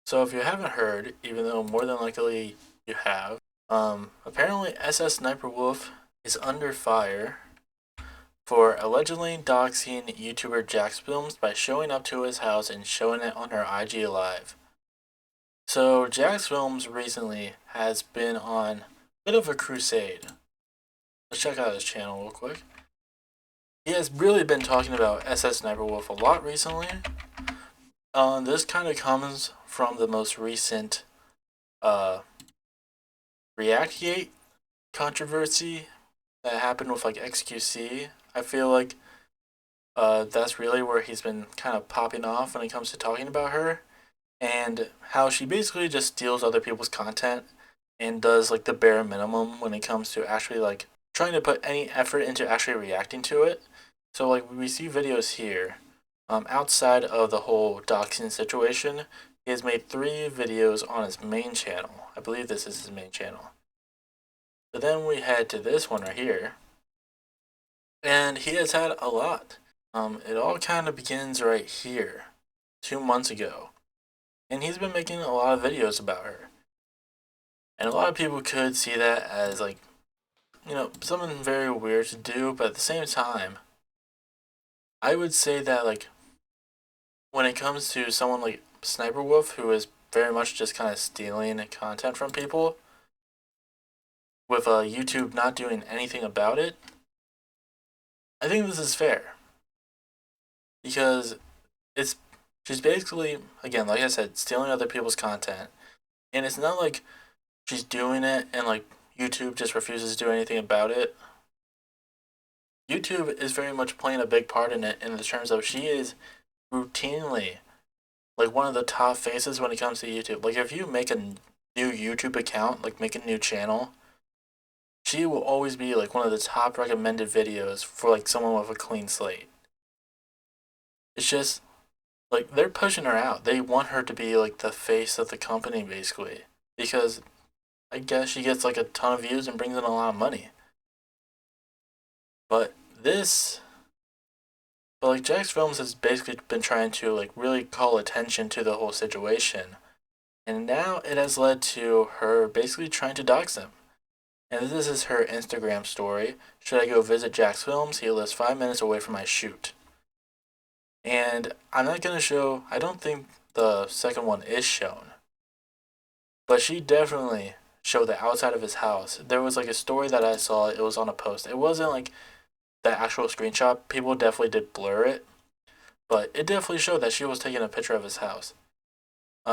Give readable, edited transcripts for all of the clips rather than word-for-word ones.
So if you haven't heard, even though more than likely you have, apparently SSniperWolf is under fire for allegedly doxing YouTuber JacksFilms by showing up to his house and showing it on her IG Live. So JacksFilms recently has been on a bit of a crusade. Let's check out his channel real quick. He has really been talking about SSniperWolf a lot recently. This kind of comes from the most recent uh, Reactgate controversy that happened with like XQC. I feel like that's really where he's been kind of popping off when it comes to talking about her and how she basically just steals other people's content and does like the bare minimum when it comes to actually like trying to put any effort into actually reacting to it. So like we see videos here, outside of the whole doxing situation, he has made 3 videos on his main channel. I believe this is his main channel. But then we head to this one right here, and he has had a lot. It all kind of begins right here, 2 months ago, and he's been making a lot of videos about her. And a lot of people could see that as like, something very weird to do, but at the same time, I would say that like when it comes to someone like SsniperWolf, who is very much just kind of stealing content from people, with YouTube not doing anything about it, I think this is fair because it's she's basically, again, like I said, stealing other people's content, and it's not like she's doing it and like YouTube just refuses to do anything about it. YouTube is very much playing a big part in it in the terms of she is routinely like one of the top faces when it comes to YouTube. Like if you make a new YouTube account, like make a new channel, she will always be like one of the top recommended videos for like someone with a clean slate. It's just like they're pushing her out. They want her to be like the face of the company basically because I guess she gets like a ton of views and brings in a lot of money. But this but like JacksFilms has basically been trying to like really call attention to the whole situation. And now it has led to her basically trying to dox him. And this is her Instagram story. Should I go visit JacksFilms? He lives 5 minutes away from my shoot. And I'm not gonna show, I don't think the second one is shown. But she definitely showed the outside of his house. There was like a story that I saw, it was on a post. It wasn't like the actual screenshot. People definitely did blur it. But it definitely showed that she was taking a picture of his house.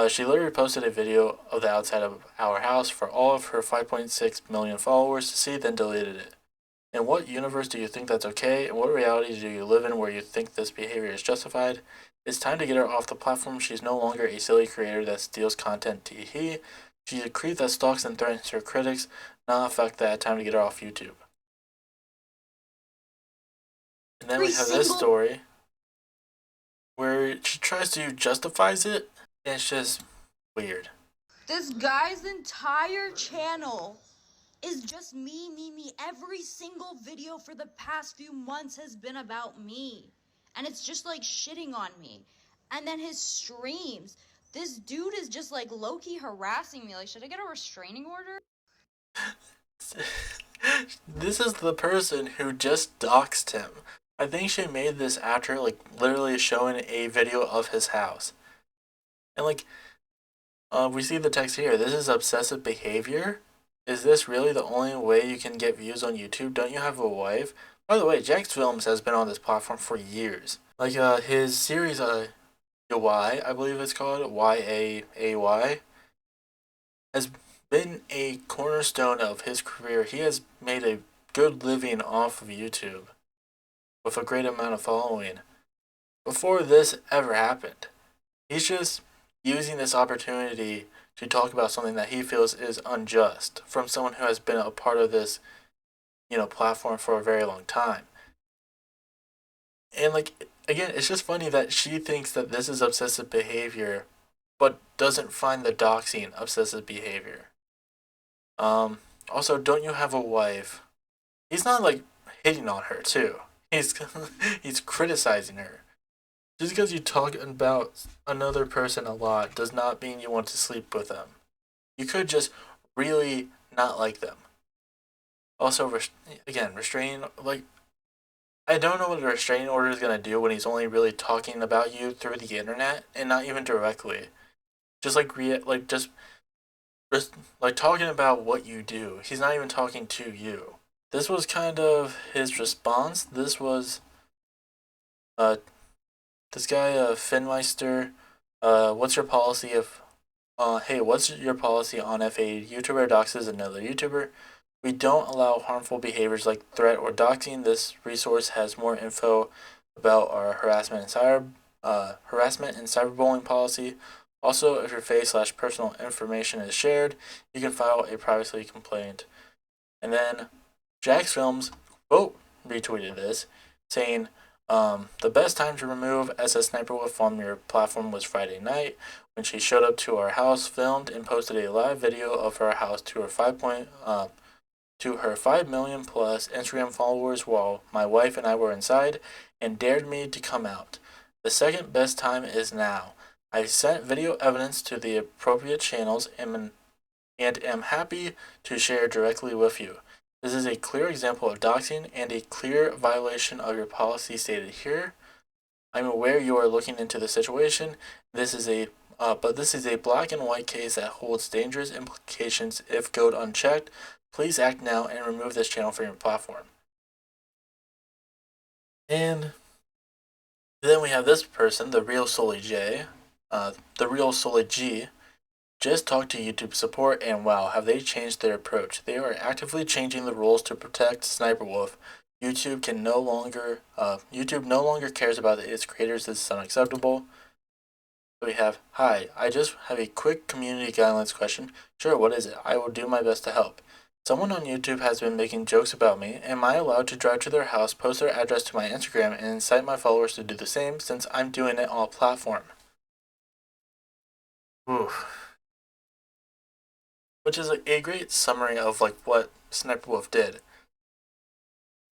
She literally posted a video of the outside of our house for all of her 5.6 million followers to see, then deleted it. In what universe do you think that's okay? And what reality do you live in where you think this behavior is justified? It's time to get her off the platform. She's no longer a silly creator that steals content, tee. She's a creep that stalks and threatens her critics. Nah, fuck that. Time to get her off YouTube. And then Every we have this single story where she tries to justifies it, and it's just weird. This guy's entire channel is just me. Every single video for the past few months has been about me. And it's just like shitting on me. And then his streams. This dude is just like low-key harassing me. Like, should I get a restraining order? This is the person who just doxed him. I think she made this after like literally showing a video of his house. And like we see the text here. This is obsessive behavior. Is this really the only way you can get views on YouTube? Don't you have a wife? By the way, JacksFilms has been on this platform for years. Like his series Y, I believe it's called YAAY, has been a cornerstone of his career. He has made a good living off of YouTube with a great amount of following before this ever happened. He's just using this opportunity to talk about something that he feels is unjust from someone who has been a part of this, platform for a very long time. And like again, it's just funny that she thinks that this is obsessive behavior, but doesn't find the doxing obsessive behavior. Also, don't you have a wife? He's not like hitting on her too. He's he's criticizing her. Just because you talk about another person a lot does not mean you want to sleep with them. You could just really not like them. Also, again, restraining, like, I don't know what a restraining order is going to do when he's only really talking about you through the internet and not even directly. Just like, just like talking about what you do. He's not even talking to you. This was kind of his response. This was, uh, this guy, Finmeister, what's your policy if hey, what's your policy on if a YouTuber doxes another YouTuber? We don't allow harmful behaviors like threat or doxing. This resource has more info about our harassment and cyberbullying policy. Also, if your face/personal information is shared, you can file a privacy complaint. And then JacksFilms quote retweeted this, saying, the best time to remove SSniperWolf from your platform was Friday night when she showed up to our house, filmed and posted a live video of her house to her 5 million plus Instagram followers while my wife and I were inside and dared me to come out. The second best time is now. I sent video evidence to the appropriate channels and am happy to share directly with you. This is a clear example of doxing and a clear violation of your policy stated here. I'm aware you are looking into the situation. But this is a black and white case that holds dangerous implications if going unchecked. Please act now and remove this channel from your platform. And then we have this person, the real Sully J, the real Sully G. Just talked to YouTube support and wow, have they changed their approach. They are actively changing the rules to protect SsniperWolf. YouTube no longer cares about its creators. This is unacceptable. So we have, hi, I just have a quick community guidelines question. Sure, what is it? I will do my best to help. Someone on YouTube has been making jokes about me. Am I allowed to drive to their house, post their address to my Instagram, and incite my followers to do the same since I'm doing it on a platform? Oof. Which is a great summary of like what SsniperWolf did.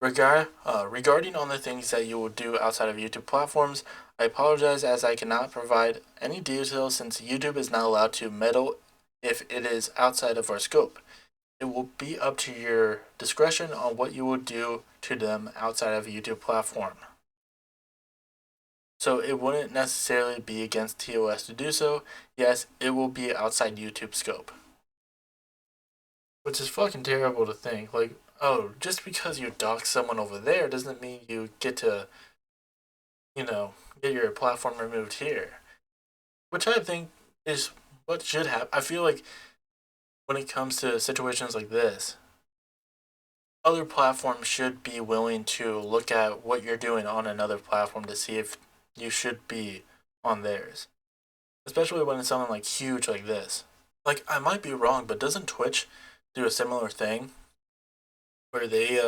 Regarding on the things that you will do outside of YouTube platforms, I apologize as I cannot provide any details since YouTube is not allowed to meddle if it is outside of our scope. It will be up to your discretion on what you will do to them outside of a YouTube platform. So it wouldn't necessarily be against TOS to do so. Yes, it will be outside YouTube scope. Which is fucking terrible to think. Like, oh, just because you dox someone over there doesn't mean you get to, get your platform removed here. Which I think is what should happen. I feel like when it comes to situations like this, other platforms should be willing to look at what you're doing on another platform to see if you should be on theirs. Especially when it's something like huge like this. Like, I might be wrong, but doesn't Twitch do a similar thing where they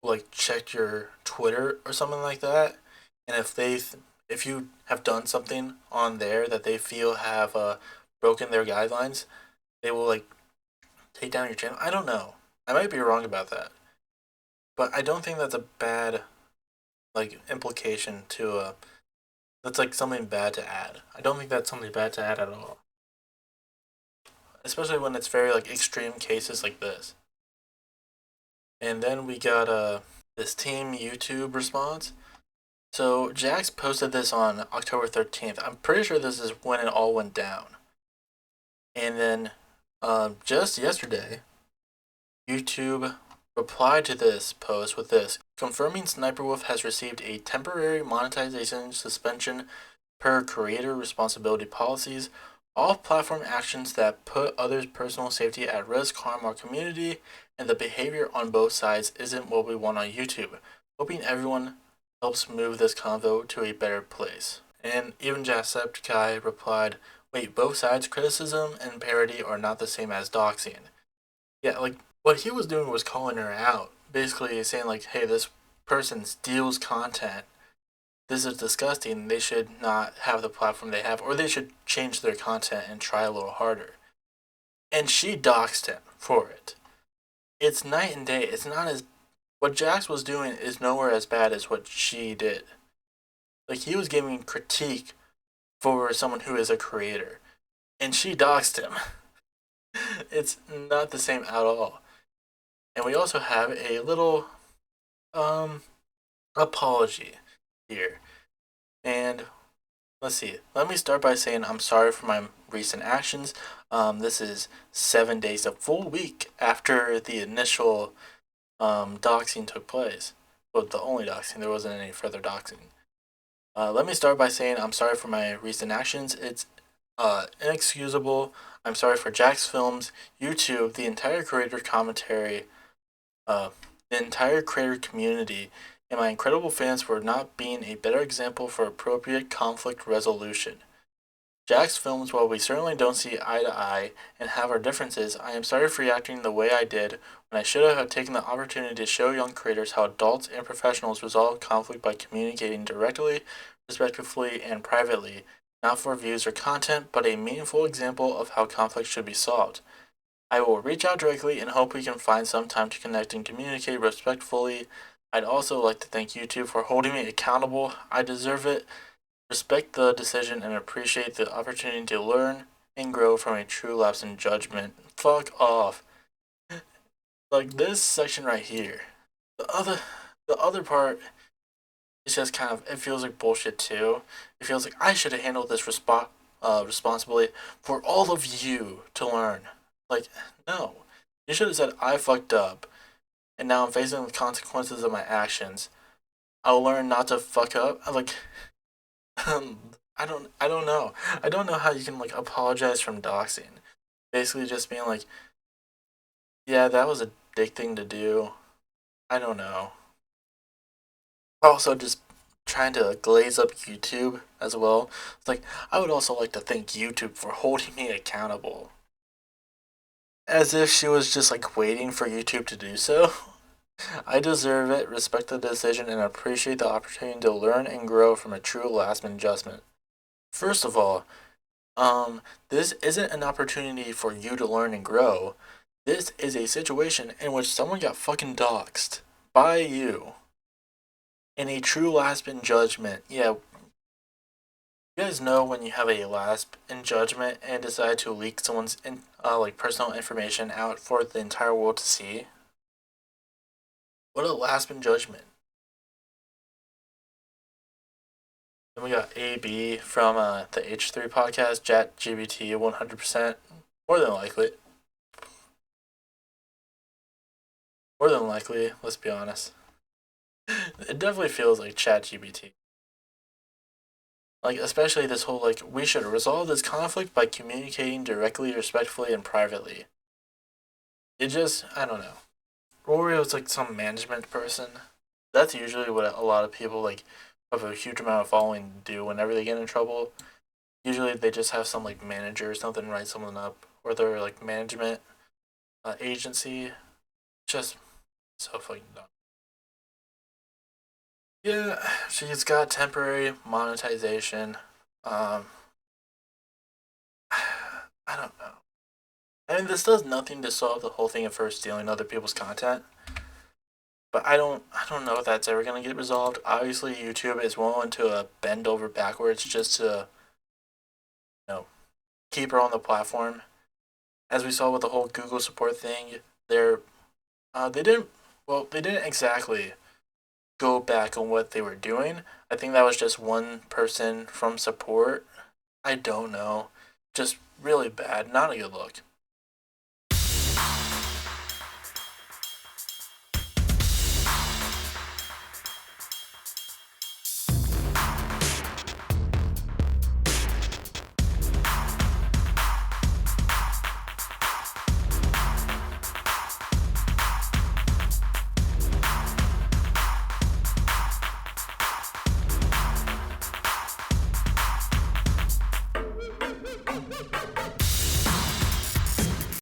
like check your Twitter or something like that, and if you have done something on there that they feel have broken their guidelines, they will like take down your channel. I don't know. I might be wrong about that, but I don't think that's a bad like implication to that's like something bad to add. I don't think that's something bad to add at all, especially when it's very like extreme cases like this. And then we got this team YouTube response. So Jax posted this on October 13th. I'm pretty sure this is when it all went down. And then just yesterday, YouTube replied to this post with this, confirming SsniperWolf has received a temporary monetization suspension per creator responsibility policies. All platform actions that put others' personal safety at risk harm our community, and the behavior on both sides isn't what we want on YouTube. Hoping everyone helps move this convo to a better place. And even Jacksepticeye replied, wait, both sides, criticism and parody are not the same as doxing. Yeah, like, what he was doing was calling her out. Basically saying like, hey, this person steals content. This is disgusting. They should not have the platform they have, or they should change their content and try a little harder. And she doxed him for it. It's night and day. It's not as what Jax was doing is nowhere as bad as what she did. Like he was giving critique for someone who is a creator, and she doxed him. It's not the same at all. And we also have a little um apology here. And let's see. Let me start by saying I'm sorry for my recent actions. This is 7 days, a full week after the initial doxing took place. Well, the only doxing. There wasn't any further doxing. Let me start by saying I'm sorry for my recent actions. It's inexcusable. I'm sorry for JacksFilms, YouTube, the entire creator commentary, uh, the entire creator community, and my incredible fans for not being a better example for appropriate conflict resolution. JacksFilms, while we certainly don't see eye to eye and have our differences, I am sorry for reacting the way I did when I should have taken the opportunity to show young creators how adults and professionals resolve conflict by communicating directly, respectfully, and privately, not for views or content, but a meaningful example of how conflict should be solved. I will reach out directly and hope we can find some time to connect and communicate respectfully. I'd also like to thank YouTube for holding me accountable. I deserve it. Respect the decision and appreciate the opportunity to learn and grow from a true lapse in judgment. Fuck off. Like this section right here. The other part is just kind of, it feels like bullshit too. It feels like I should have handled this responsibly for all of you to learn. Like, no. You should have said I fucked up and now I'm facing the consequences of my actions. I'll learn not to fuck up. Like, I don't know. I don't know how you can like apologize from doxing. Basically just being like, yeah, that was a dick thing to do. I don't know. Also just trying to glaze up YouTube as well. It's like I would also like to thank YouTube for holding me accountable. As if she was just like waiting for YouTube to do so. I deserve it, respect the decision, and appreciate the opportunity to learn and grow from a true last minute adjustment. First of all, this isn't an opportunity for you to learn and grow. This is a situation in which someone got fucking doxed by you in a true last in judgment. Yeah, you guys know when you have a last in judgment and decide to leak someone's like personal information out for the entire world to see. What a last in judgment. Then we got AB from the H3 podcast, ChatGPT 100%. More than likely. More than likely, let's be honest. It definitely feels like ChatGPT. Like, especially this whole, like, we should resolve this conflict by communicating directly, respectfully, and privately. It just, I don't know. Orio's like some management person. That's usually what a lot of people, like, have a huge amount of following do whenever they get in trouble. Usually they just have some, like, manager or something write someone up, or their, like, management agency. Just so fucking dumb. Yeah, she's got temporary monetization. Um, I don't know. I mean, this does nothing to solve the whole thing of her stealing other people's content. But I don't know if that's ever gonna get resolved. Obviously, YouTube is willing to bend over backwards just to, you know, keep her on the platform. As we saw with the whole Google support thing, they didn't they didn't exactly go back on what they were doing. I think that was just one person from support. I don't know. Just really bad. Not a good look.